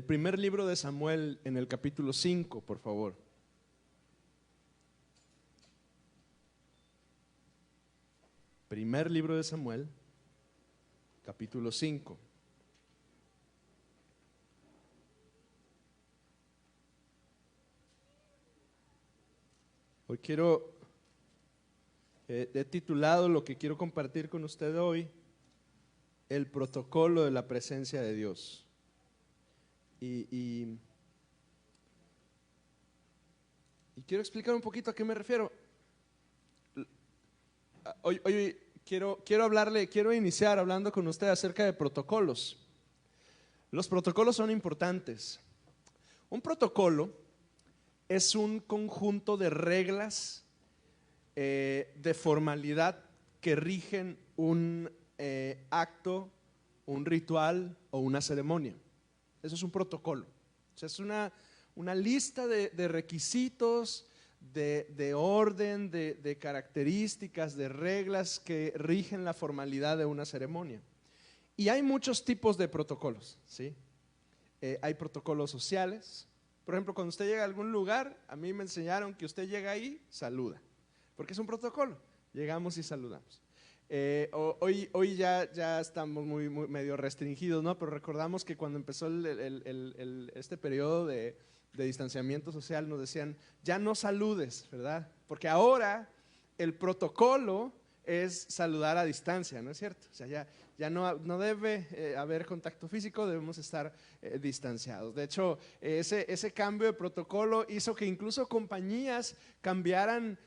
El primer libro de Samuel en el capítulo 5, por favor. Primer libro de Samuel, capítulo 5. Hoy he titulado lo que quiero compartir con usted hoy, el protocolo de la presencia de Dios. Y quiero explicar un poquito a qué me refiero. Hoy quiero iniciar hablando con usted acerca de protocolos. Los protocolos son importantes. Un protocolo es un conjunto de reglas de formalidad que rigen un acto, un ritual o una ceremonia. Eso es un protocolo. O sea, es una lista de requisitos, de orden, de características, de reglas que rigen la formalidad de una ceremonia. Y hay muchos tipos de protocolos, ¿sí? Hay protocolos sociales. Por ejemplo, cuando usted llega a algún lugar, a mí me enseñaron que usted llega ahí, saluda, porque es un protocolo. Llegamos y saludamos. Hoy ya estamos muy medio restringidos, ¿no? Pero recordamos que cuando empezó este periodo de distanciamiento social nos decían, ya no saludes, ¿verdad? Porque ahora el protocolo es saludar a distancia, ¿no es cierto? O sea, ya no debe haber contacto físico, debemos estar distanciados. De hecho, ese cambio de protocolo hizo que incluso compañías cambiaran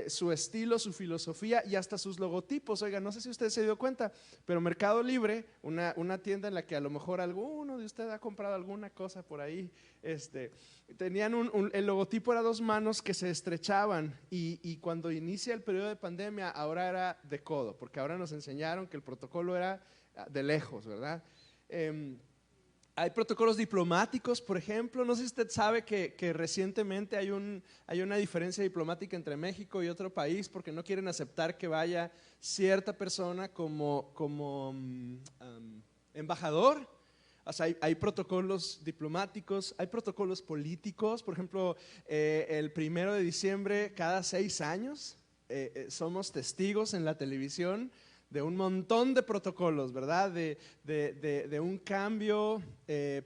su estilo, su filosofía y hasta sus logotipos. Oiga, no sé si usted se dio cuenta, pero Mercado Libre, una tienda en la que a lo mejor alguno de ustedes ha comprado alguna cosa por ahí, tenían el logotipo era dos manos que se estrechaban y cuando inicia el periodo de pandemia ahora era de codo, porque ahora nos enseñaron que el protocolo era de lejos, ¿verdad? Hay protocolos diplomáticos, por ejemplo. No sé si usted sabe que recientemente hay una diferencia diplomática entre México y otro país porque no quieren aceptar que vaya cierta persona como embajador. O sea, hay protocolos diplomáticos, hay protocolos políticos. Por ejemplo, el 1 de diciembre, cada 6 años, somos testigos en la televisión de un montón de protocolos, ¿verdad? De un cambio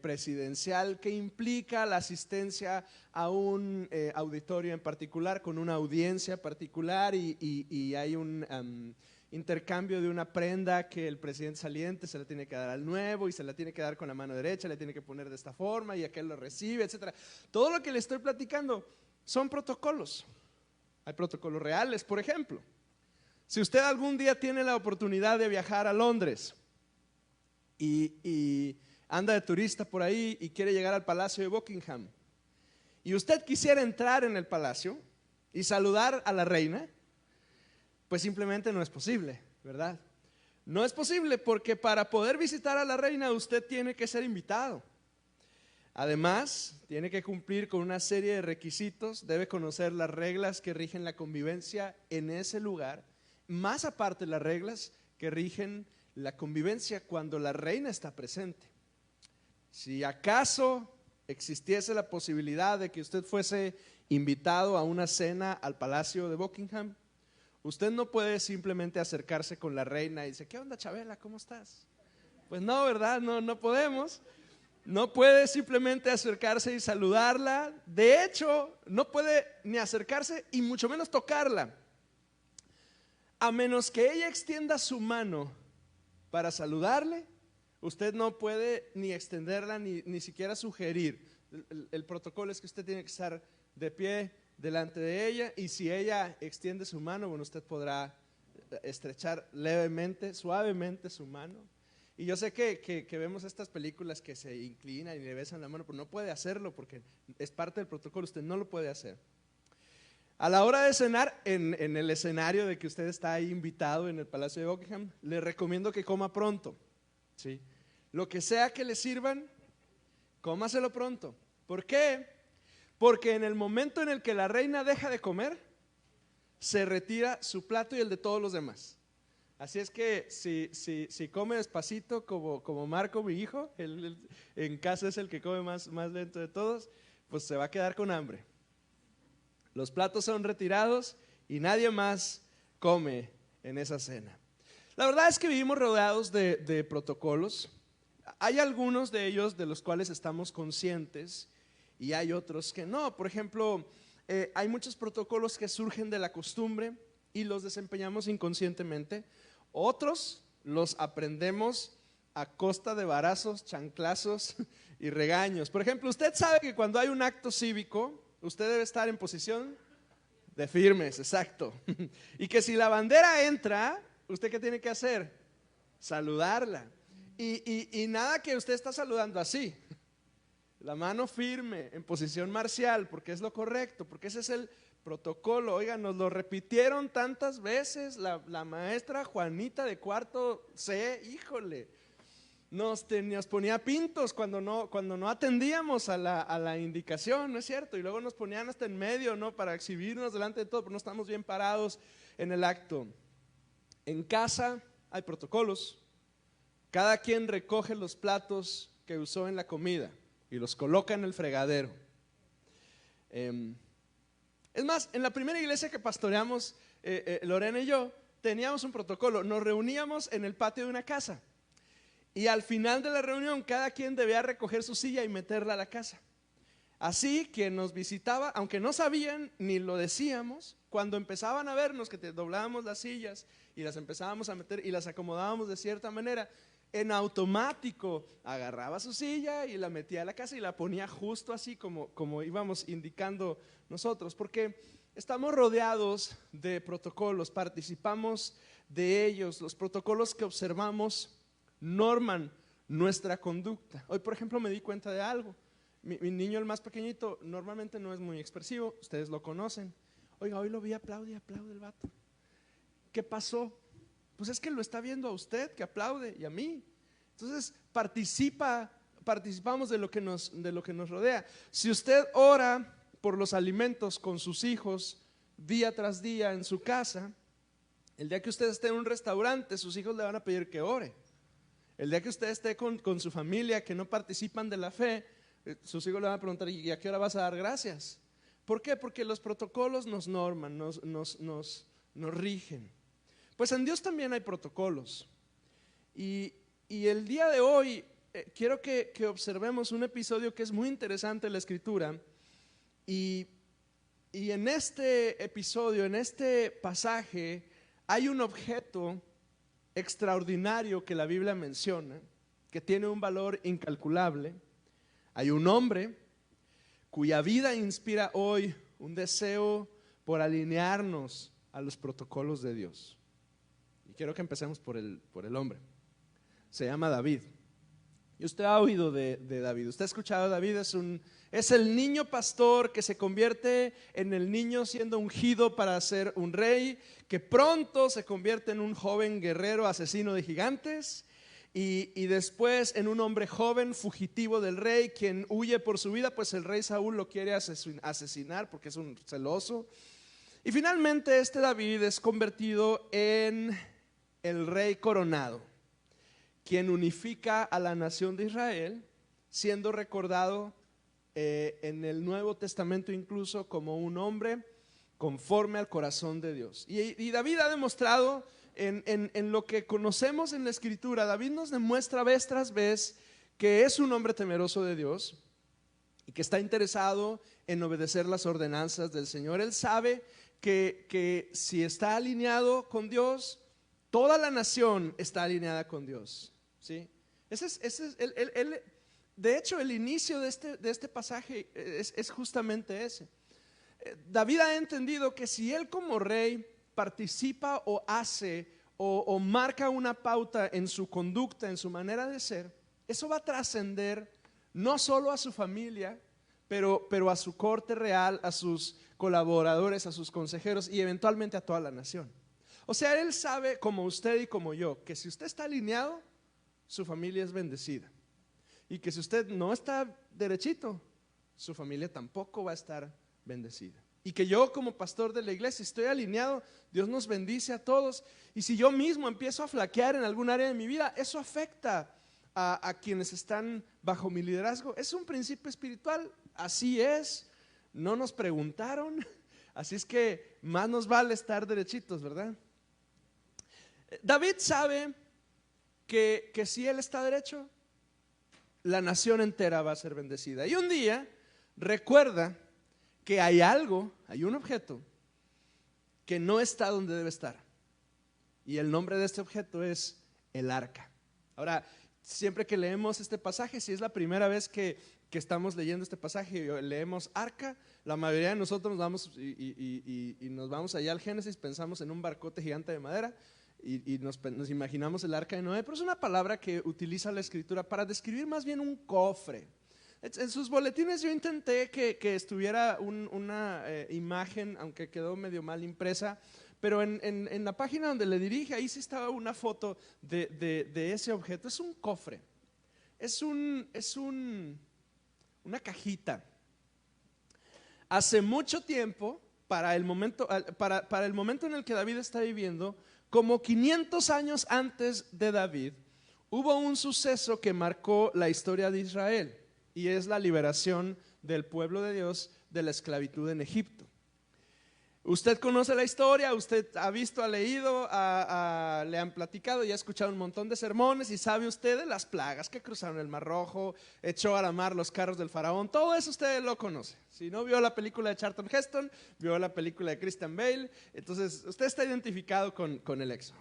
presidencial que implica la asistencia a un auditorio en particular, con una audiencia particular y hay un intercambio de una prenda que el presidente saliente se la tiene que dar al nuevo y se la tiene que dar con la mano derecha, le tiene que poner de esta forma y aquel lo recibe, etcétera. Todo lo que le estoy platicando son protocolos. Hay protocolos reales, por ejemplo. Si usted algún día tiene la oportunidad de viajar a Londres y anda de turista por ahí y quiere llegar al Palacio de Buckingham y usted quisiera entrar en el palacio y saludar a la reina, pues simplemente no es posible, ¿verdad? No es posible porque para poder visitar a la reina usted tiene que ser invitado. Además, tiene que cumplir con una serie de requisitos, debe conocer las reglas que rigen la convivencia en ese lugar. Más aparte las reglas que rigen la convivencia cuando la reina está presente. Si acaso existiese la posibilidad de que usted fuese invitado a una cena al Palacio de Buckingham, usted no puede simplemente acercarse con la reina y decir, ¿qué onda, Chabela? ¿Cómo estás? Pues no, ¿verdad? No podemos. No puede simplemente acercarse y saludarla. De hecho, no puede ni acercarse y mucho menos tocarla. A menos que ella extienda su mano para saludarle, usted no puede ni extenderla ni siquiera sugerir. El protocolo es que usted tiene que estar de pie delante de ella y si ella extiende su mano, bueno, usted podrá estrechar levemente, suavemente su mano. Y yo sé que vemos estas películas que se inclinan y le besan la mano, pero no puede hacerlo porque es parte del protocolo, usted no lo puede hacer. A la hora de cenar, en el escenario de que usted está ahí invitado en el Palacio de Buckingham, le recomiendo que coma pronto, ¿sí? Lo que sea que le sirvan, cómaselo pronto. ¿Por qué? Porque en el momento en el que la reina deja de comer, se retira su plato y el de todos los demás. Así es que si come despacito como Marco, mi hijo, él en casa es el que come más lento de todos, pues se va a quedar con hambre. Los platos son retirados y nadie más come en esa cena. La verdad es que vivimos rodeados de protocolos. Hay algunos de ellos de los cuales estamos conscientes y hay otros que no. Por ejemplo, hay muchos protocolos que surgen de la costumbre y los desempeñamos inconscientemente. Otros los aprendemos a costa de varazos, chanclazos y regaños. Por ejemplo, usted sabe que cuando hay un acto cívico, usted debe estar en posición de firmes, exacto. Y que si la bandera entra, ¿usted qué tiene que hacer? Saludarla. Y nada que usted está saludando así. La mano firme, en posición marcial, porque es lo correcto, porque ese es el protocolo. Oigan, nos lo repitieron tantas veces la maestra Juanita de cuarto C, híjole, nos ponía pintos cuando no atendíamos a la indicación, ¿no es cierto? Y luego nos ponían hasta en medio, ¿no? Para exhibirnos delante de todo, pero no estamos bien parados en el acto. En casa hay protocolos. Cada quien recoge los platos que usó en la comida y los coloca en el fregadero. Es más, en la primera iglesia que pastoreamos, Lorena y yo, teníamos un protocolo. Nos reuníamos en el patio de una casa y al final de la reunión cada quien debía recoger su silla y meterla a la casa. Así quien nos visitaba, aunque no sabían ni lo decíamos, cuando empezaban a vernos que doblábamos las sillas y las empezábamos a meter y las acomodábamos de cierta manera, en automático agarraba su silla y la metía a la casa y la ponía justo así como íbamos indicando nosotros, porque estamos rodeados de protocolos, participamos de ellos. Los protocolos que observamos norman nuestra conducta. Hoy, por ejemplo, me di cuenta de algo. Mi niño, el más pequeñito, normalmente no es muy expresivo, ustedes lo conocen. Oiga, hoy lo vi, aplaude el vato. ¿Qué pasó? Pues es que lo está viendo a usted que aplaude y a mí. Entonces participamos de lo que nos rodea. Si usted ora por los alimentos con sus hijos día tras día en su casa, el día que usted esté en un restaurante, sus hijos le van a pedir que ore. El día que usted esté con su familia que no participan de la fe, sus hijos le van a preguntar: ¿y a qué hora vas a dar gracias? ¿Por qué? Porque los protocolos nos norman, nos rigen. Pues en Dios también hay protocolos. Y el día de hoy quiero que observemos un episodio que es muy interesante en la Escritura. Y en este episodio, en este pasaje, hay un objeto extraordinario que la Biblia menciona, que tiene un valor incalculable. Hay un hombre cuya vida inspira hoy un deseo por alinearnos a los protocolos de Dios. Y quiero que empecemos por el hombre. Se llama David. Y usted ha oído de David. Usted ha escuchado a David. Es el niño pastor que se convierte en el niño siendo ungido para ser un rey, que pronto se convierte en un joven guerrero asesino de gigantes, y después en un hombre joven fugitivo del rey, quien huye por su vida, pues el rey Saúl lo quiere asesinar porque es un celoso. Y finalmente este David es convertido en el rey coronado, quien unifica a la nación de Israel, siendo recordado en el Nuevo Testamento incluso como un hombre conforme al corazón de Dios. Y David ha demostrado en lo que conocemos en la Escritura, David nos demuestra vez tras vez que es un hombre temeroso de Dios y que está interesado en obedecer las ordenanzas del Señor. Él sabe que si está alineado con Dios, toda la nación está alineada con Dios, ¿sí? De hecho, el inicio de este pasaje es justamente ese. David ha entendido que si él como rey participa o hace o marca una pauta en su conducta, en su manera de ser, eso va a trascender no solo a su familia, pero a su corte real, a sus colaboradores, a sus consejeros y eventualmente a toda la nación. O sea, él sabe, como usted y como yo, que si usted está alineado, su familia es bendecida. Y que si usted no está derechito, su familia tampoco va a estar bendecida. y que yo como pastor de la iglesia estoy alineado, Dios nos bendice a todos, y si yo mismo empiezo a flaquear en algún área de mi vida, eso afecta a quienes están bajo mi liderazgo. Es un principio espiritual, así es, no nos preguntaron, así es que más nos vale estar derechitos, ¿verdad? David sabe que si él está derecho, la nación entera va a ser bendecida. Y un día recuerda que hay algo, hay un objeto que no está donde debe estar. Y el nombre de este objeto es el arca. Ahora, siempre que leemos este pasaje, si es la primera vez que estamos leyendo este pasaje, leemos arca, la mayoría de nosotros nos vamos y nos vamos allá al Génesis, pensamos en un barcote gigante de madera y nos imaginamos el arca de Noé, pero es una palabra que utiliza la escritura para describir más bien un cofre. En sus boletines yo intenté que estuviera una imagen, aunque quedó medio mal impresa, pero en la página donde le dirige, ahí sí estaba una foto de ese objeto. Es un cofre, es una cajita. Hace mucho tiempo, para el momento en el que David está viviendo, como 500 años antes de David, hubo un suceso que marcó la historia de Israel, y es la liberación del pueblo de Dios de la esclavitud en Egipto. Usted conoce la historia, usted ha visto, ha leído, le han platicado y ha escuchado un montón de sermones, y sabe usted de las plagas que cruzaron el Mar Rojo, echó a la mar los carros del faraón. Todo eso usted lo conoce. Si no vio la película de Charlton Heston, vio la película de Christian Bale, entonces usted está identificado con el Éxodo.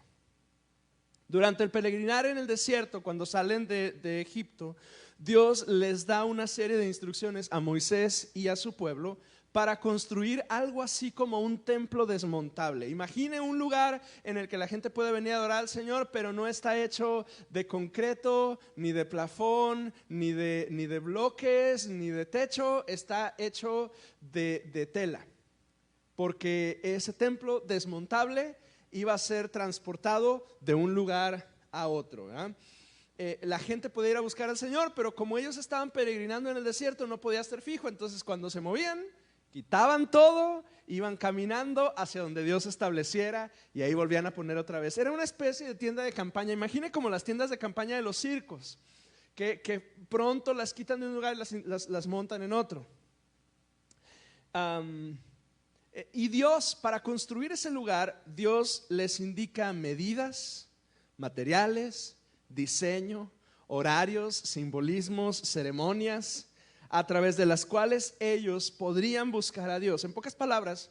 Durante el peregrinar en el desierto, cuando salen de Egipto, Dios les da una serie de instrucciones a Moisés y a su pueblo para construir algo así como un templo desmontable. Imagine un lugar en el que la gente puede venir a adorar al Señor, pero no está hecho de concreto, ni de plafón, ni de bloques, ni de techo, está hecho de tela. Porque ese templo desmontable iba a ser transportado de un lugar a otro, ¿verdad? La gente podía ir a buscar al Señor, pero como ellos estaban peregrinando en el desierto, no podía estar fijo. Entonces cuando se movían, quitaban todo, iban caminando hacia donde Dios estableciera, y ahí volvían a poner otra vez. Era una especie de tienda de campaña. Imagine como las tiendas de campaña de los circos, que pronto las quitan de un lugar y las montan en otro. Y Dios, para construir ese lugar, Dios les indica medidas, materiales, diseño, horarios, simbolismos, ceremonias, a través de las cuales ellos podrían buscar a Dios. En pocas palabras,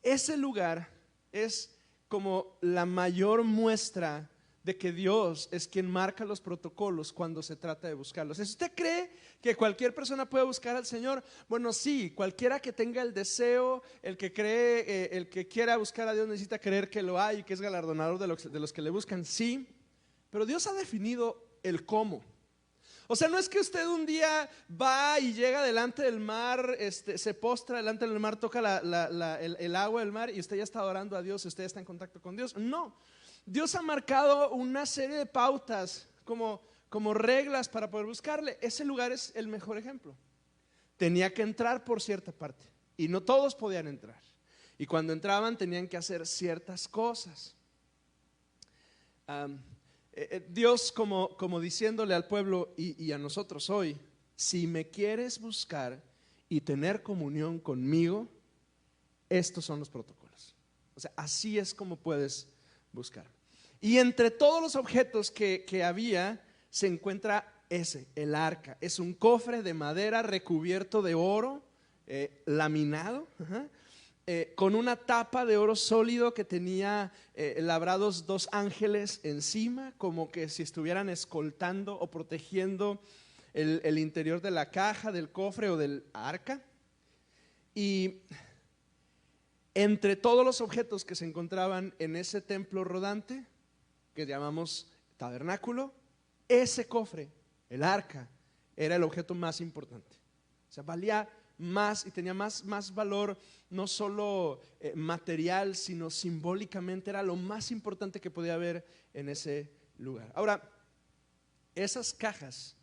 ese lugar es como la mayor muestra de que Dios es quien marca los protocolos cuando se trata de buscarlos. Si usted cree que cualquier persona puede buscar al Señor, bueno, sí, cualquiera que tenga el deseo, el que cree, el que quiera buscar a Dios necesita creer que lo hay y que es galardonador de los que le buscan, sí, pero Dios ha definido el cómo. O sea, no es que usted un día va y llega delante del mar, se postra delante del mar, toca el agua del mar y usted ya está adorando a Dios, usted ya está en contacto con Dios. No, Dios ha marcado una serie de pautas como reglas para poder buscarle. Ese lugar es el mejor ejemplo. Tenía que entrar por cierta parte y no todos podían entrar. Y cuando entraban tenían que hacer ciertas cosas. Dios como diciéndole al pueblo y a nosotros hoy: si me quieres buscar y tener comunión conmigo, estos son los protocolos. O sea, así es como puedes buscar. Y entre todos los objetos que había se encuentra el arca. Es un cofre de madera recubierto de oro, laminado, con una tapa de oro sólido que tenía labrados 2 ángeles encima, como que si estuvieran escoltando o protegiendo el interior de la caja, del cofre o del arca. Y entre todos los objetos que se encontraban en ese templo rodante, que llamamos tabernáculo, ese cofre, el arca, era el objeto más importante. O sea, valía más y tenía más valor, no solo material, sino simbólicamente. Era lo más importante que podía haber en ese lugar. Ahora, esas cajas,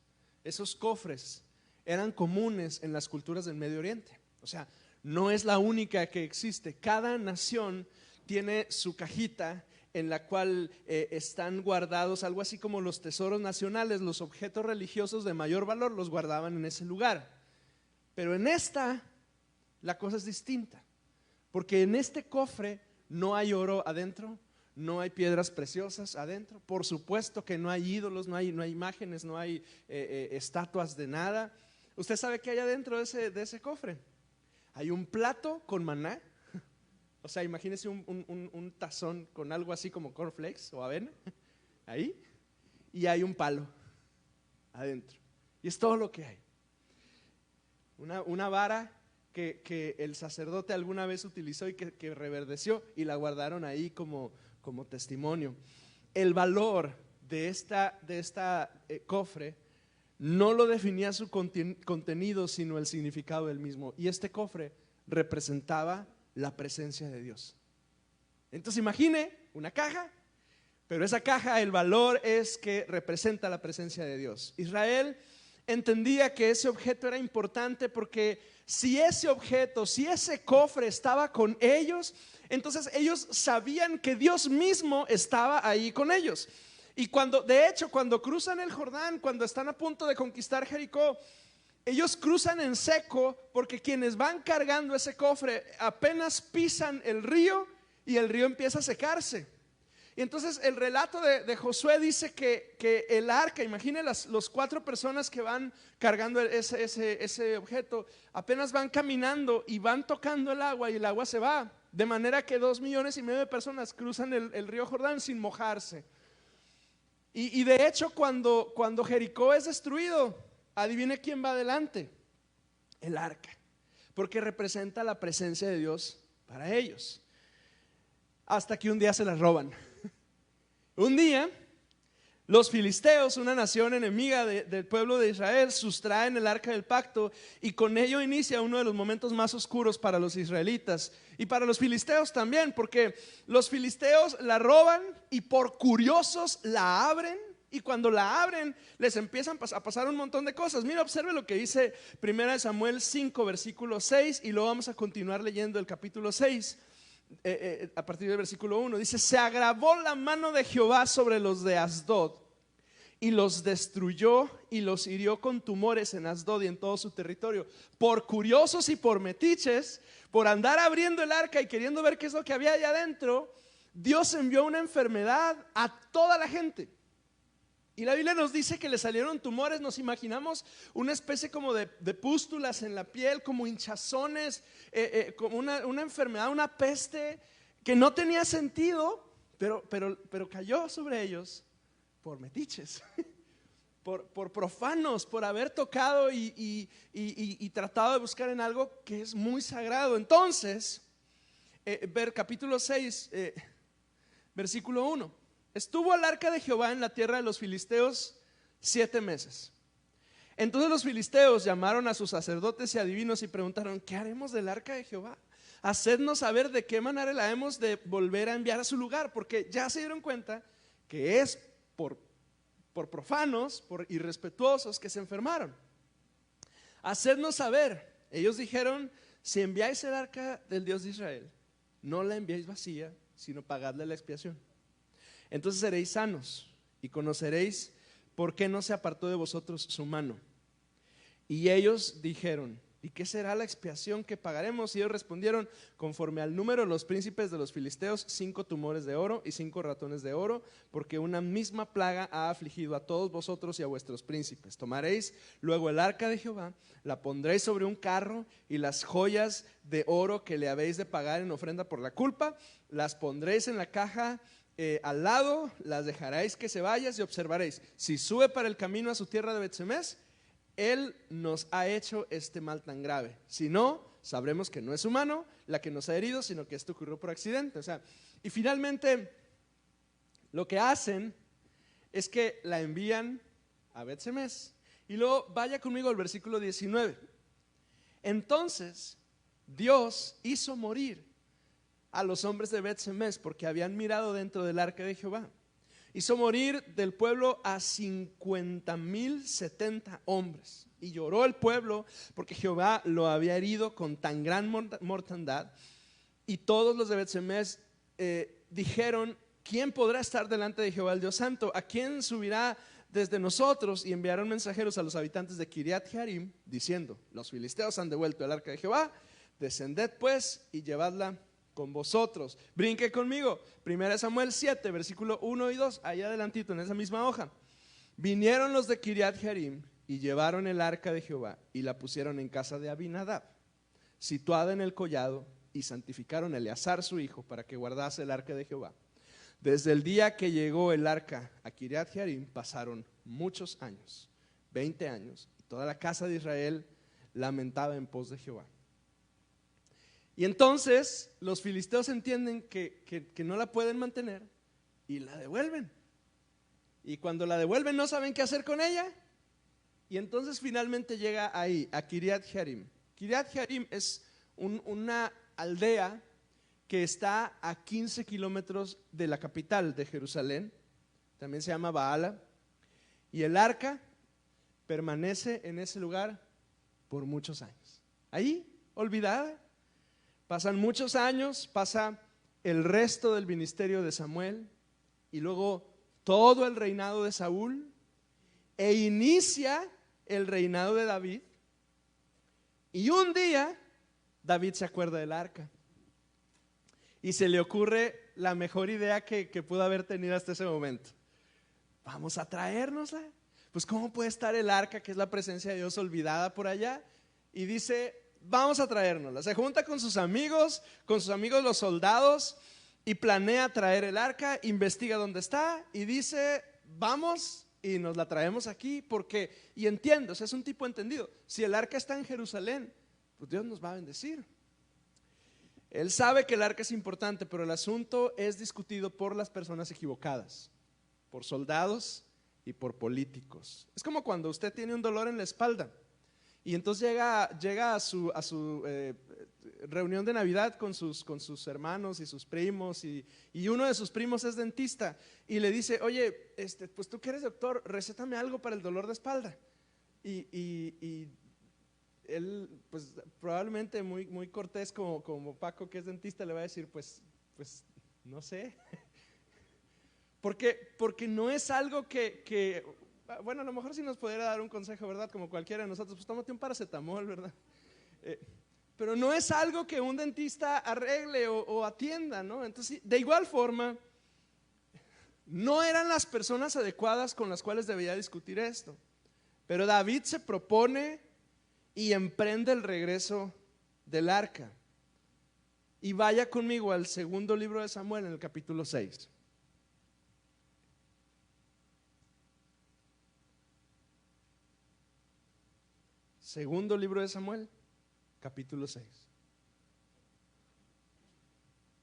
esos cofres eran comunes en las culturas del Medio Oriente. O sea, no es la única que existe. Cada nación tiene su cajita en la cual están guardados algo así como los tesoros nacionales. Los objetos religiosos de mayor valor los guardaban en ese lugar. Pero en esta, la cosa es distinta, porque en este cofre no hay oro adentro, no hay piedras preciosas adentro, por supuesto que no hay ídolos, no hay imágenes, no hay estatuas de nada. ¿Usted sabe qué hay adentro de ese cofre? Hay un plato con maná, o sea, imagínese un tazón con algo así como cornflakes o avena, ahí, y hay un palo adentro, y es todo lo que hay. Una vara que el sacerdote alguna vez utilizó y que reverdeció, y la guardaron ahí como testimonio. El valor de esta cofre no lo definía su contenido, sino el significado del mismo. Y este cofre representaba la presencia de Dios. Entonces imagine una caja, pero esa caja, el valor es que representa la presencia de Dios. Israel entendía que ese objeto era importante porque si ese objeto, si ese cofre estaba con ellos, entonces ellos sabían que Dios mismo estaba ahí con ellos. Y de hecho, cuando cruzan el Jordán, cuando están a punto de conquistar Jericó, ellos cruzan en seco porque quienes van cargando ese cofre apenas pisan el río y el río empieza a secarse. Y entonces el relato de Josué dice que el arca, imagine los 4 personas que van cargando ese objeto, apenas van caminando y van tocando el agua y el agua se va. De manera que 2,5 millones de personas cruzan el río Jordán sin mojarse. Y de hecho cuando Jericó es destruido, adivine quién va adelante, el arca, porque representa la presencia de Dios para ellos. Hasta que un día se la roban. Un día los filisteos, una nación enemiga del pueblo de Israel, sustraen el arca del pacto y con ello inicia uno de los momentos más oscuros para los israelitas y para los filisteos también, porque los filisteos la roban y por curiosos la abren, y cuando la abren les empiezan a pasar un montón de cosas. Mira, observe lo que dice 1 Samuel 5 versículo 6 y luego vamos a continuar leyendo el capítulo 6. A partir del versículo 1 dice: se agravó la mano de Jehová sobre los de Asdod y los destruyó y los hirió con tumores en Asdod y en todo su territorio. Por curiosos y por metiches, por andar abriendo el arca y queriendo ver qué es lo que había allá adentro, Dios envió una enfermedad a toda la gente. Y la Biblia nos dice que le salieron tumores. Nos imaginamos una especie como de pústulas en la piel, como hinchazones, como una enfermedad, una peste que no tenía sentido, pero cayó sobre ellos por metiches, por profanos, por haber tocado y tratado de buscar en algo que es muy sagrado. Entonces, ver capítulo 6, versículo 1. Estuvo el arca de Jehová en la tierra de los filisteos 7 meses. Entonces los filisteos llamaron a sus sacerdotes y adivinos y preguntaron: ¿qué haremos del arca de Jehová? Hacednos saber de qué manera la hemos de volver a enviar a su lugar, porque ya se dieron cuenta que es por profanos, por irrespetuosos que se enfermaron. Hacednos saber. Ellos dijeron: si enviáis el arca del Dios de Israel, no la enviáis vacía, sino pagadle la expiación. Entonces seréis sanos y conoceréis por qué no se apartó de vosotros su mano. Y ellos dijeron: ¿y qué será la expiación que pagaremos? Y ellos respondieron: conforme al número de los príncipes de los filisteos, 5 tumores de oro y 5 ratones de oro, porque una misma plaga ha afligido a todos vosotros y a vuestros príncipes. Tomaréis luego el arca de Jehová, la pondréis sobre un carro, y las joyas de oro que le habéis de pagar en ofrenda por la culpa, las pondréis en la caja al lado, las dejaréis que se vaya y observaréis. Si sube para el camino a su tierra de Bet-Semes, él nos ha hecho este mal tan grave. Si no, sabremos que no es humano la que nos ha herido, sino que esto ocurrió por accidente. Y finalmente lo que hacen es que la envían a Bet-Semes. Y luego vaya conmigo al versículo 19. Entonces Dios hizo morir a los hombres de Bet-Semes porque habían mirado dentro del arca de Jehová. hizo morir del pueblo a 50,070 hombres. Y lloró el pueblo porque Jehová lo había herido con tan gran mortandad. Y todos los de Bet-Semes dijeron: ¿quién podrá estar delante de Jehová el Dios Santo? ¿A quién subirá desde nosotros? Y enviaron mensajeros a los habitantes de Kiriat Jearim, diciendo: los filisteos han devuelto el arca de Jehová, descended pues y llevadla con vosotros. Brinque conmigo, 1 Samuel 7, versículo 1 y 2, ahí adelantito en esa misma hoja. Vinieron los de Kiriat Jearim y llevaron el arca de Jehová y la pusieron en casa de Abinadab, situada en el collado, y santificaron a Eleazar su hijo para que guardase el arca de Jehová. Desde el día que llegó el arca a Kiriat Jearim pasaron muchos años, 20 años, y toda la casa de Israel lamentaba en pos de Jehová. Y entonces los filisteos entienden que no la pueden mantener y la devuelven. Y cuando la devuelven no saben qué hacer con ella. Y entonces finalmente llega ahí, a Kiriat Jearim. Kiriat Jearim es una aldea que está a 15 kilómetros de la capital de Jerusalén. También se llama Baala. Y el arca permanece en ese lugar por muchos años. Ahí, olvidada. Pasan muchos años, pasa el resto del ministerio de Samuel y luego todo el reinado de Saúl, e inicia el reinado de David. Y un día David se acuerda del arca y se le ocurre la mejor idea que pudo haber tenido hasta ese momento: vamos a traérnosla. Pues ¿cómo puede estar el arca, que es la presencia de Dios, olvidada por allá? Y dice: vamos a traérnosla. Se junta con sus amigos los soldados, y planea traer el arca, investiga dónde está y dice: vamos y nos la traemos aquí, porque, y entiendo, o sea, es un tipo entendido, si el arca está en Jerusalén, pues Dios nos va a bendecir. Él sabe que el arca es importante, pero el asunto es discutido por las personas equivocadas, por soldados y por políticos. Es como cuando usted tiene un dolor en la espalda y entonces llega a su reunión de Navidad con sus hermanos y sus primos, y uno de sus primos es dentista y le dice: oye, pues tú que eres doctor, recétame algo para el dolor de espalda. Y él, pues probablemente muy cortés como Paco, que es dentista, le va a decir: pues no sé. Porque no es algo que bueno, a lo mejor sí nos pudiera dar un consejo, ¿verdad? Como cualquiera de nosotros: pues tómate un paracetamol, ¿verdad? Pero no es algo que un dentista arregle o atienda, ¿no? Entonces, de igual forma, no eran las personas adecuadas con las cuales debía discutir esto. Pero David se propone y emprende el regreso del arca. Y vaya conmigo al segundo libro de Samuel, en el capítulo 6. Segundo libro de Samuel, capítulo 6.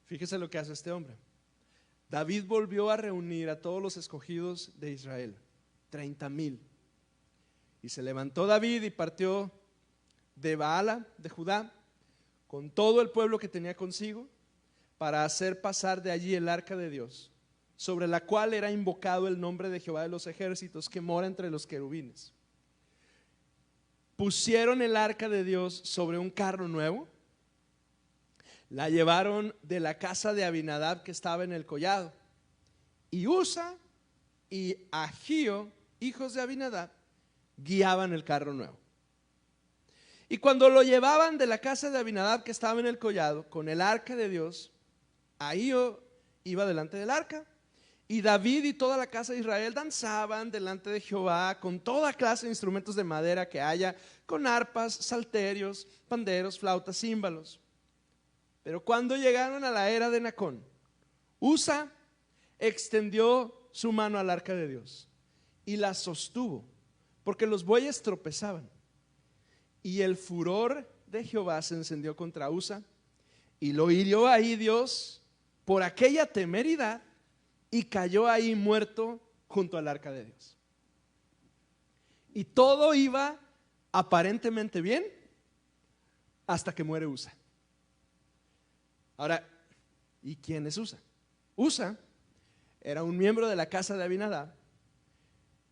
Fíjese lo que hace este hombre. David volvió a reunir a todos los escogidos de Israel, 30,000. Y se levantó David y partió de Baala, de Judá, con todo el pueblo que tenía consigo, para hacer pasar de allí el arca de Dios, sobre la cual era invocado el nombre de Jehová de los ejércitos, que mora entre los querubines. Pusieron el arca de Dios sobre un carro nuevo, la llevaron de la casa de Abinadab, que estaba en el collado, y Usa y Ahío, hijos de Abinadab, guiaban el carro nuevo. Y cuando lo llevaban de la casa de Abinadab, que estaba en el collado, con el arca de Dios, Ahío iba delante del arca, y David y toda la casa de Israel danzaban delante de Jehová con toda clase de instrumentos de madera que haya, con arpas, salterios, panderos, flautas, címbalos. Pero cuando llegaron a la era de Nacón, Usa extendió su mano al arca de Dios y la sostuvo, porque los bueyes tropezaban. Y el furor de Jehová se encendió contra Usa, y lo hirió ahí Dios por aquella temeridad, y cayó ahí muerto junto al arca de Dios. Y todo iba aparentemente bien hasta que muere Usa. Ahora, ¿y quién es Usa? Usa era un miembro de la casa de Abinadab.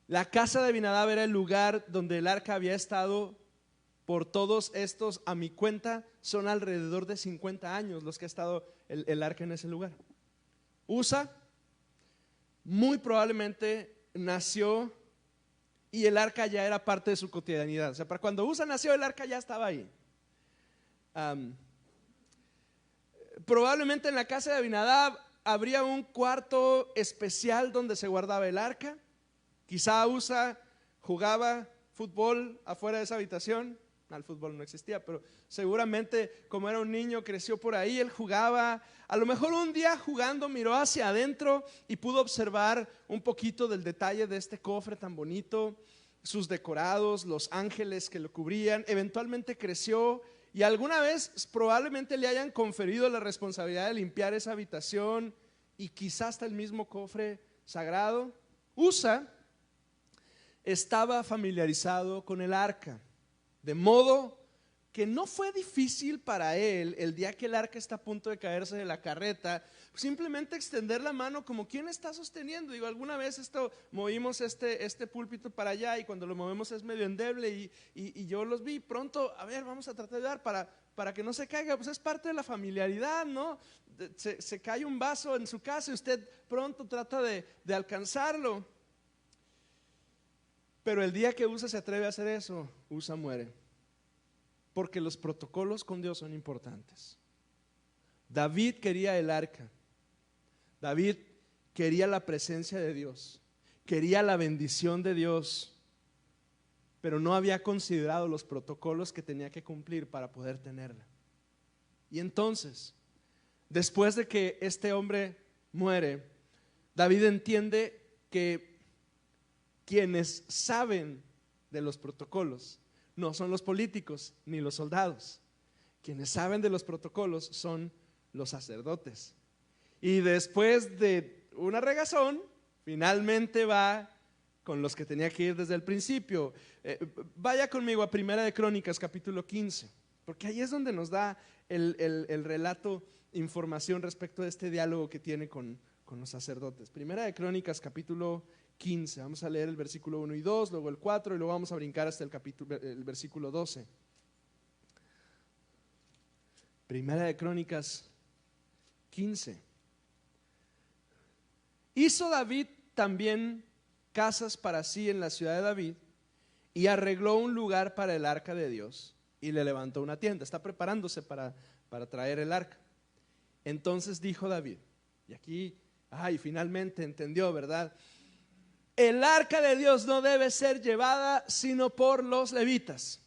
La casa de Abinadab era el lugar donde el arca había estado por todos estos, a mi cuenta, son alrededor de 50 años los que ha estado el arca en ese lugar. Usa muy probablemente nació y el arca ya era parte de su cotidianidad. O sea, para cuando Usa nació, el arca ya estaba ahí. Probablemente en la casa de Abinadab habría un cuarto especial donde se guardaba el arca. Quizá Usa jugaba fútbol afuera de esa habitación. El fútbol no existía, pero seguramente como era un niño creció por ahí, él jugaba. A lo mejor un día jugando miró hacia adentro y pudo observar un poquito del detalle de este cofre tan bonito, sus decorados, los ángeles que lo cubrían. Eventualmente creció y alguna vez probablemente le hayan conferido la responsabilidad de limpiar esa habitación y quizás hasta el mismo cofre sagrado. Usa estaba familiarizado con el arca, de modo que no fue difícil para él el día que el arca está a punto de caerse de la carreta, simplemente extender la mano como quien está sosteniendo. Digo, alguna vez movimos este púlpito para allá y cuando lo movemos es medio endeble y yo los vi pronto, a ver, vamos a tratar de dar para que no se caiga. Pues es parte de la familiaridad, ¿no? Se cae un vaso en su casa y usted pronto trata de alcanzarlo. Pero el día que Usa se atreve a hacer eso, Usa muere. Porque los protocolos con Dios son importantes. David quería el arca. David quería la presencia de Dios. Quería la bendición de Dios. Pero no había considerado los protocolos que tenía que cumplir para poder tenerla. Y entonces, después de que este hombre muere, David entiende que quienes saben de los protocolos no son los políticos ni los soldados. Quienes saben de los protocolos son los sacerdotes. Y después de una regazón, finalmente va con los que tenía que ir desde el principio. Vaya conmigo a Primera de Crónicas capítulo 15, porque ahí es donde nos da el relato, información respecto de este diálogo que tiene con los sacerdotes. Primera de Crónicas capítulo 15, vamos a leer el versículo 1 y 2, luego el 4 y luego vamos a brincar hasta el versículo 12. Primera de Crónicas 15. Hizo David también casas para sí en la ciudad de David y arregló un lugar para el arca de Dios y le levantó una tienda. Está preparándose para traer el arca. Entonces dijo David, y aquí, finalmente entendió, ¿verdad? El arca de Dios no debe ser llevada sino por los levitas,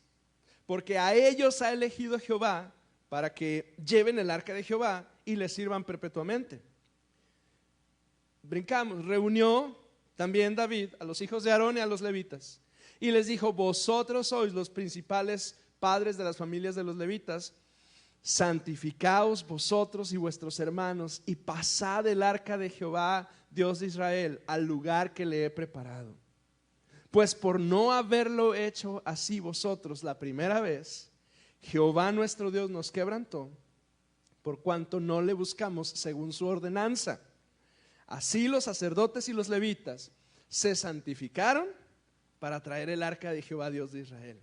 porque a ellos ha elegido Jehová para que lleven el arca de Jehová y le sirvan perpetuamente. Brincamos, reunió también David a los hijos de Aarón y a los levitas y les dijo: vosotros sois los principales padres de las familias de los levitas, santificaos vosotros y vuestros hermanos y pasad el arca de Jehová Dios de Israel al lugar que le he preparado. Pues por no haberlo hecho así vosotros la primera vez, Jehová nuestro Dios nos quebrantó, por cuanto no le buscamos según su ordenanza. Así los sacerdotes y los levitas se santificaron para traer el arca de Jehová Dios de Israel.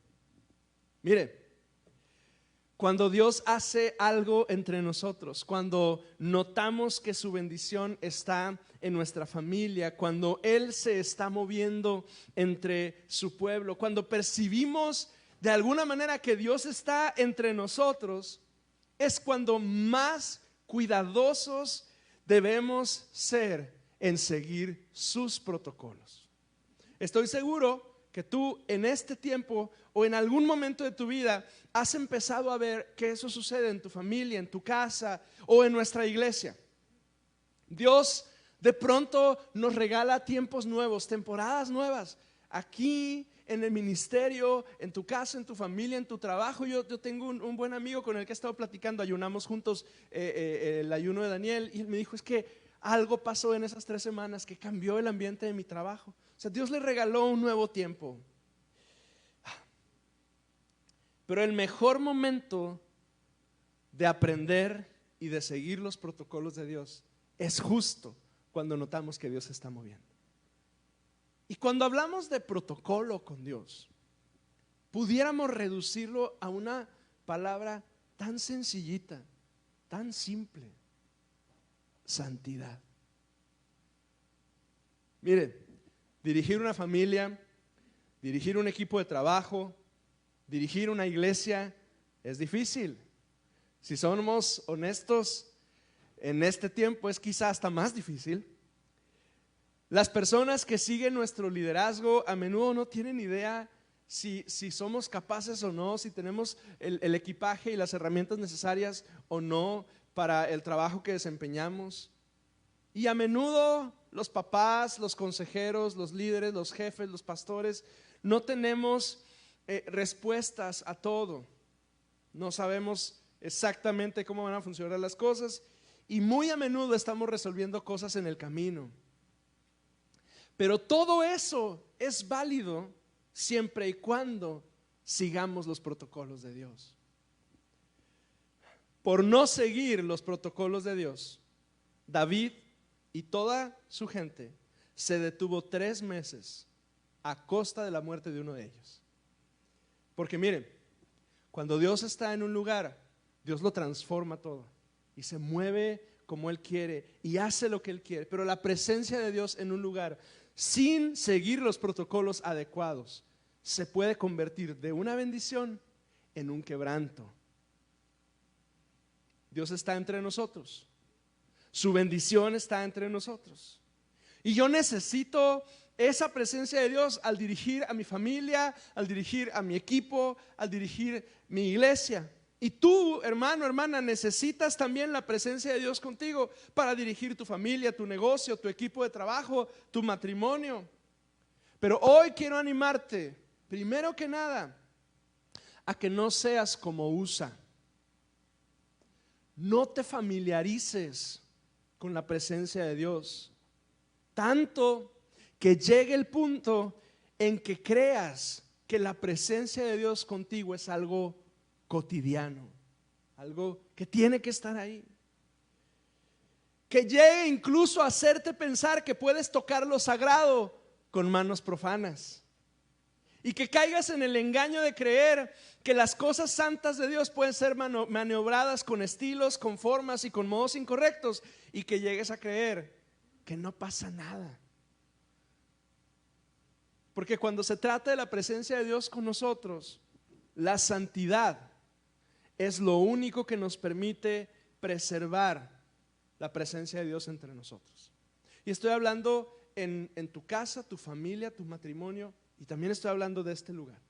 Mire, cuando Dios hace algo entre nosotros, cuando notamos que su bendición está en nuestra familia, cuando Él se está moviendo entre su pueblo, cuando percibimos de alguna manera que Dios está entre nosotros, es cuando más cuidadosos debemos ser en seguir sus protocolos. Estoy seguro que tú en este tiempo o en algún momento de tu vida has empezado a ver que eso sucede en tu familia, en tu casa o en nuestra iglesia. Dios de pronto nos regala tiempos nuevos, temporadas nuevas, aquí en el ministerio, en tu casa, en tu familia, en tu trabajo. Yo tengo un buen amigo con el que he estado platicando, ayunamos juntos el ayuno de Daniel, y él me dijo: es que algo pasó en esas 3 semanas que cambió el ambiente de mi trabajo. O sea, Dios le regaló un nuevo tiempo. Pero el mejor momento de aprender y de seguir los protocolos de Dios es justo cuando notamos que Dios se está moviendo. Y cuando hablamos de protocolo con Dios, pudiéramos reducirlo a una palabra tan sencillita, tan simple: santidad. Mire, dirigir una familia, dirigir un equipo de trabajo, dirigir una iglesia es difícil. Si somos honestos, en este tiempo es quizá hasta más difícil. Las personas que siguen nuestro liderazgo a menudo no tienen idea si somos capaces o no, si tenemos el equipaje y las herramientas necesarias o no para el trabajo que desempeñamos. Y a menudo los papás, los consejeros, los líderes, los jefes, los pastores, no tenemos respuestas a todo. No sabemos exactamente cómo van a funcionar las cosas y muy a menudo estamos resolviendo cosas en el camino. Pero todo eso es válido siempre y cuando sigamos los protocolos de Dios. Por no seguir los protocolos de Dios, David y toda su gente se detuvo 3 meses a costa de la muerte de uno de ellos. Porque miren, cuando Dios está en un lugar, Dios lo transforma todo y se mueve como Él quiere y hace lo que Él quiere. Pero la presencia de Dios en un lugar, sin seguir los protocolos adecuados, se puede convertir de una bendición en un quebranto. Dios está entre nosotros, su bendición está entre nosotros, y yo necesito esa presencia de Dios al dirigir a mi familia, al dirigir a mi equipo, al dirigir mi iglesia. Y tú, hermano, hermana, necesitas también la presencia de Dios contigo para dirigir tu familia, tu negocio, tu equipo de trabajo, tu matrimonio. Pero hoy quiero animarte, primero que nada, a que no seas como Usa. No te familiarices con la presencia de Dios, tanto que llegue el punto en que creas que la presencia de Dios contigo es algo cotidiano, algo que tiene que estar ahí. Que llegue incluso a hacerte pensar que puedes tocar lo sagrado con manos profanas. Y que caigas en el engaño de creer que las cosas santas de Dios pueden ser maniobradas con estilos, con formas y con modos incorrectos. Y que llegues a creer que no pasa nada. Porque cuando se trata de la presencia de Dios con nosotros, la santidad es lo único que nos permite preservar la presencia de Dios entre nosotros. Y estoy hablando en tu casa, tu familia, tu matrimonio, y también estoy hablando de este lugar.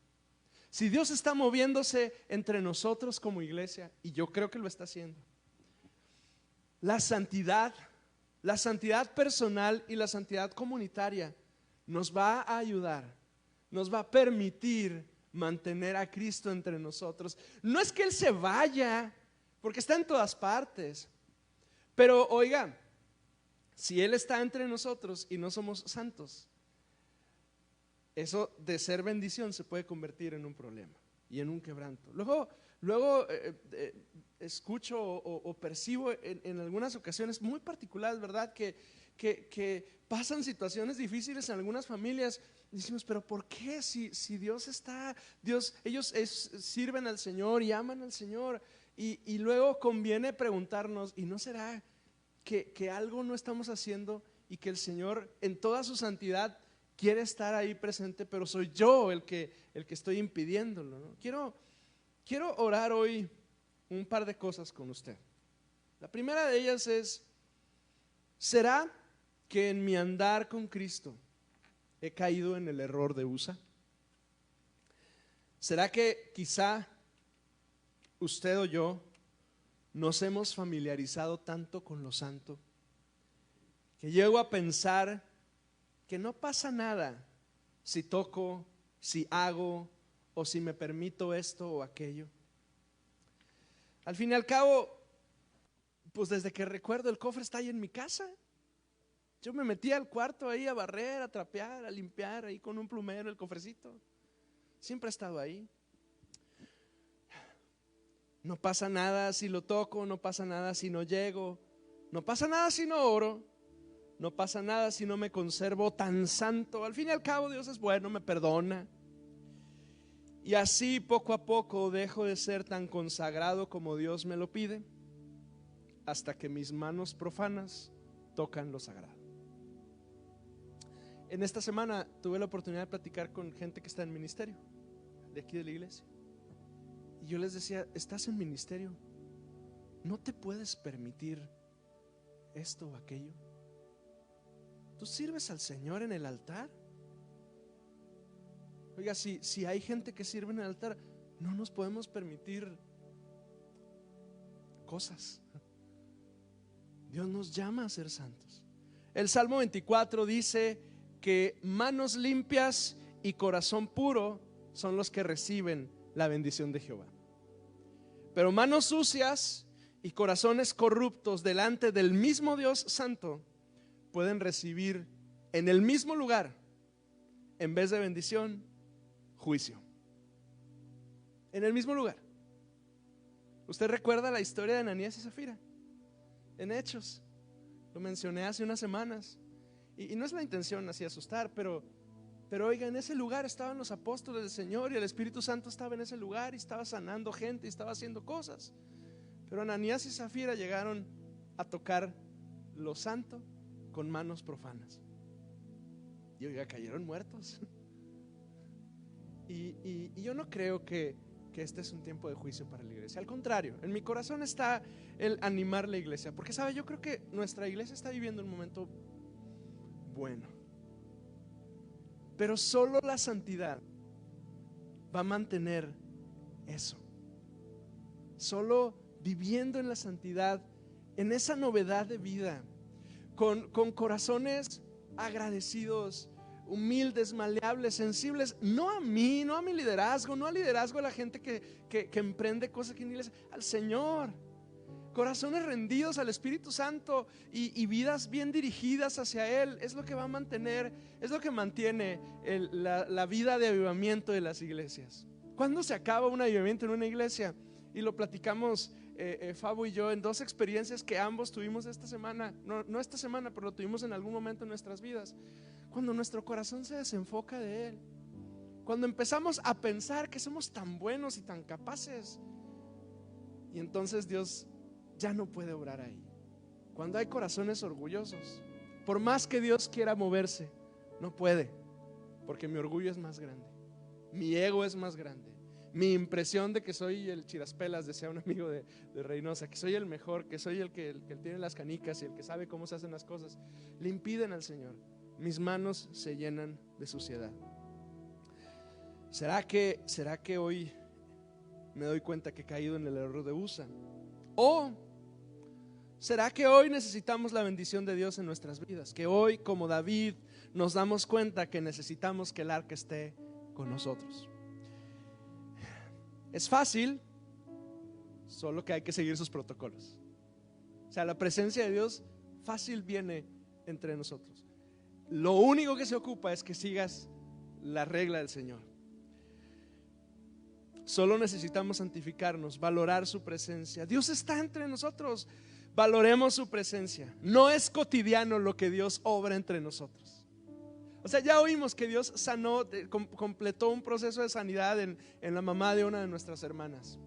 Si Dios está moviéndose entre nosotros como iglesia, y yo creo que lo está haciendo, la santidad personal y la santidad comunitaria nos va a ayudar, nos va a permitir mantener a Cristo entre nosotros. No es que Él se vaya, porque está en todas partes, pero oiga, si Él está entre nosotros y no somos santos, eso de ser bendición se puede convertir en un problema y en un quebranto. Luego escucho o percibo en algunas ocasiones muy particulares, ¿verdad? Que pasan situaciones difíciles en algunas familias. Decimos, pero ¿por qué? Si Dios está, ellos sirven al Señor y aman al Señor. Y luego conviene preguntarnos, ¿y no será que algo no estamos haciendo y que el Señor en toda su santidad quiere estar ahí presente, pero soy yo el que estoy impidiéndolo, ¿no? Quiero orar hoy un par de cosas con usted. La primera de ellas es: ¿será que en mi andar con Cristo he caído en el error de Usa? ¿Será que quizá usted o yo nos hemos familiarizado tanto con lo santo que llego a pensar que no pasa nada si toco, si hago o si me permito esto o aquello? Al fin y al cabo, pues desde que recuerdo, el cofre está ahí en mi casa. Yo me metí al cuarto ahí a barrer, a trapear, a limpiar ahí con un plumero el cofrecito. Siempre ha estado ahí. No pasa nada si lo toco, no pasa nada si no llego, no pasa nada si no oro. no pasa nada si no me conservo tan santo. Al fin y al cabo Dios es bueno, me perdona. Y así poco a poco dejo de ser tan consagrado como Dios me lo pide, hasta que mis manos profanas tocan lo sagrado. En esta semana tuve la oportunidad de platicar con gente que está en ministerio de aquí de la iglesia, y yo les decía: estás en ministerio, no te puedes permitir esto o aquello. Tú sirves al Señor en el altar. Oiga, si hay gente que sirve en el altar, no nos podemos permitir cosas. Dios nos llama a ser santos. El Salmo 24 dice que manos limpias y corazón puro son los que reciben la bendición de Jehová. Pero manos sucias y corazones corruptos delante del mismo Dios santo pueden recibir en el mismo lugar, en vez de bendición, juicio. En el mismo lugar. Usted recuerda la historia de Ananías y Zafira en Hechos. Lo mencioné hace unas semanas. Y no es la intención así asustar, pero oiga, en ese lugar estaban los apóstoles del Señor, y el Espíritu Santo estaba en ese lugar y estaba sanando gente y estaba haciendo cosas. Pero Ananías y Zafira llegaron a tocar lo santo con manos profanas, y oiga, cayeron muertos. Y yo no creo que este es un tiempo de juicio para la iglesia. Al contrario, en mi corazón está el animar la iglesia, porque sabe, yo creo que nuestra iglesia está viviendo un momento bueno, pero solo la santidad va a mantener eso. Solo viviendo en la santidad, en esa novedad de vida, con corazones agradecidos, humildes, maleables, sensibles, no a mí, no a mi liderazgo, no al liderazgo de la gente que emprende cosas aquí en la iglesia, al Señor. Corazones rendidos al Espíritu Santo y vidas bien dirigidas hacia Él es lo que va a mantener, es lo que mantiene la vida de avivamiento de las iglesias. ¿Cuándo se acaba un avivamiento en una iglesia? Y lo platicamos Fabo y yo en dos experiencias que ambos tuvimos esta semana, no esta semana, pero lo tuvimos en algún momento en nuestras vidas. Cuando nuestro corazón se desenfoca de Él, cuando empezamos a pensar que somos tan buenos y tan capaces, y entonces Dios ya no puede obrar ahí. Cuando hay corazones orgullosos, por más que Dios quiera moverse, no puede, porque mi orgullo es más grande, mi ego es más grande, mi impresión de que soy el chiraspelas, decía un amigo de Reynosa, que soy el mejor, que soy el que tiene las canicas y el que sabe cómo se hacen las cosas, le impiden al Señor. Mis manos se llenan de suciedad. ¿Será que hoy me doy cuenta que he caído en el error de Usa? ¿O será que hoy necesitamos la bendición de Dios en nuestras vidas? Que hoy, como David, nos damos cuenta que necesitamos que el arca esté con nosotros. Es fácil, solo que hay que seguir sus protocolos. O sea, la presencia de Dios fácil viene entre nosotros. Lo único que se ocupa es que sigas la regla del Señor. Solo necesitamos santificarnos, valorar su presencia. Dios está entre nosotros, valoremos su presencia. No es cotidiano lo que Dios obra entre nosotros. O sea, ya oímos que Dios sanó, completó un proceso de sanidad en la mamá de una de nuestras hermanas.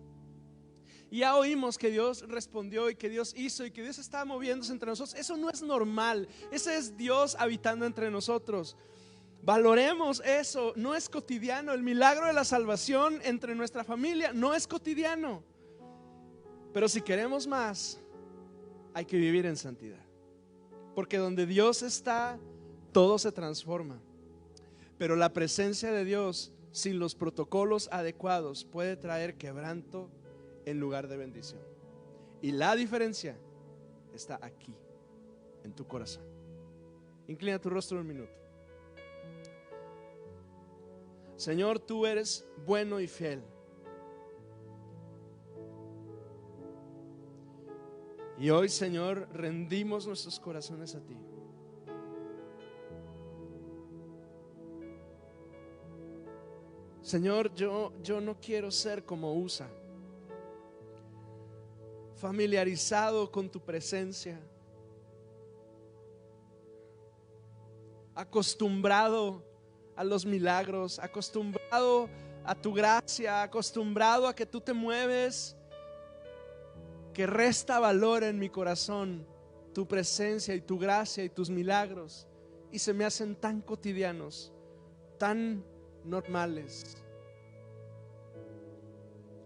Y ya oímos que Dios respondió y que Dios hizo y que Dios estaba moviéndose entre nosotros. Eso no es normal, ese es Dios habitando entre nosotros. Valoremos eso, no es cotidiano. El milagro de la salvación entre nuestra familia no es cotidiano. Pero si queremos más, hay que vivir en santidad, porque donde Dios está, todo se transforma. Pero la presencia de Dios sin los protocolos adecuados puede traer quebranto en lugar de bendición. Y la diferencia está aquí, en tu corazón. Inclina tu rostro un minuto. Señor, tú eres bueno y fiel. Y hoy, Señor, rendimos nuestros corazones a ti. Señor, yo no quiero ser como Usa, familiarizado con tu presencia, acostumbrado a los milagros, acostumbrado a tu gracia, acostumbrado a que tú te mueves, que resta valor en mi corazón tu presencia y tu gracia y tus milagros, y se me hacen tan cotidianos, tan normales,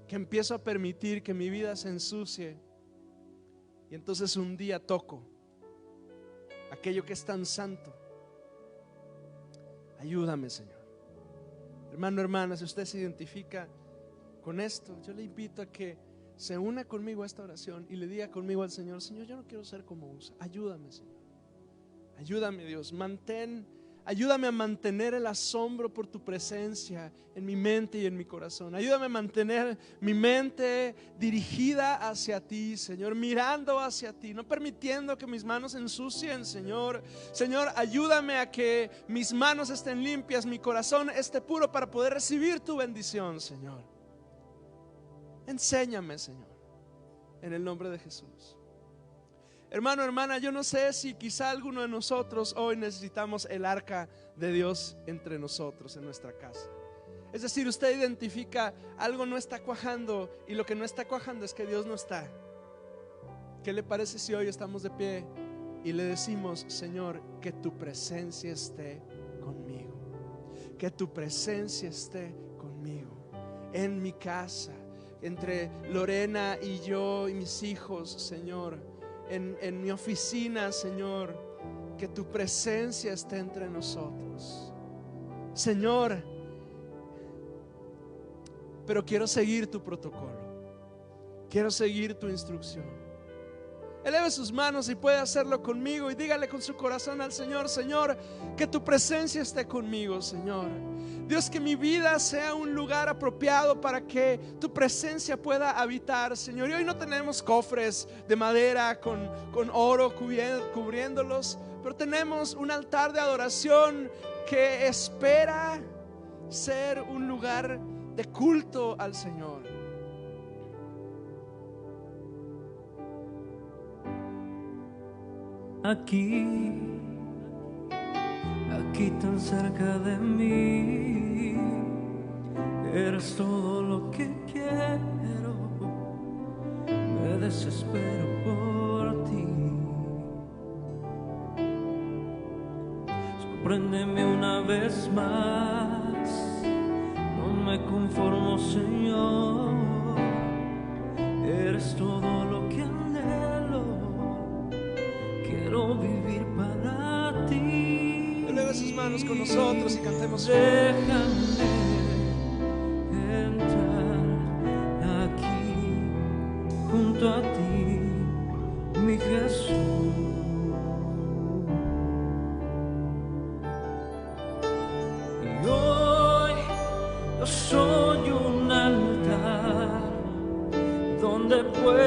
que empiezo a permitir que mi vida se ensucie, y entonces un día toco aquello que es tan santo. Ayúdame, Señor. Hermano, hermana, si usted se identifica con esto, yo le invito a que se una conmigo a esta oración y le diga conmigo al Señor: Señor, yo no quiero ser como Usa. Ayúdame, Señor. Ayúdame, Dios. Ayúdame a mantener el asombro por tu presencia en mi mente y en mi corazón. Ayúdame a mantener mi mente dirigida hacia ti, Señor, mirando hacia ti, no permitiendo que mis manos se ensucien, Señor. Señor, ayúdame a que mis manos estén limpias, mi corazón esté puro para poder recibir tu bendición, Señor. Enséñame, Señor, en el nombre de Jesús. Hermano, hermana, yo no sé si quizá alguno de nosotros hoy necesitamos el arca de Dios entre nosotros en nuestra casa. Es decir, usted identifica algo no está cuajando, y lo que no está cuajando es que Dios no está. ¿Qué le parece si hoy estamos de pie y le decimos: Señor, que tu presencia esté conmigo, que tu presencia esté conmigo en mi casa, entre Lorena y yo y mis hijos, Señor, en mi oficina, Señor, que tu presencia esté entre nosotros, Señor. Pero quiero seguir tu protocolo, quiero seguir tu instrucción. Eleve sus manos y puede hacerlo conmigo y dígale con su corazón al Señor: Señor, que tu presencia esté conmigo, Señor. Dios, que mi vida sea un lugar apropiado para que tu presencia pueda habitar, Señor. Y hoy no tenemos cofres de madera con oro cubriéndolos, pero tenemos un altar de adoración que espera ser un lugar de culto al Señor. Aquí tan cerca de mí, eres todo lo que quiero, me desespero por ti. Sorpréndeme una vez más, no me conformo, Señor, eres todo lo que anhelo, quiero vivir para ti. Eleve sus manos con nosotros y cantemos. Déjame entrar aquí junto a ti, mi Jesús. Y hoy yo soy un altar donde puedo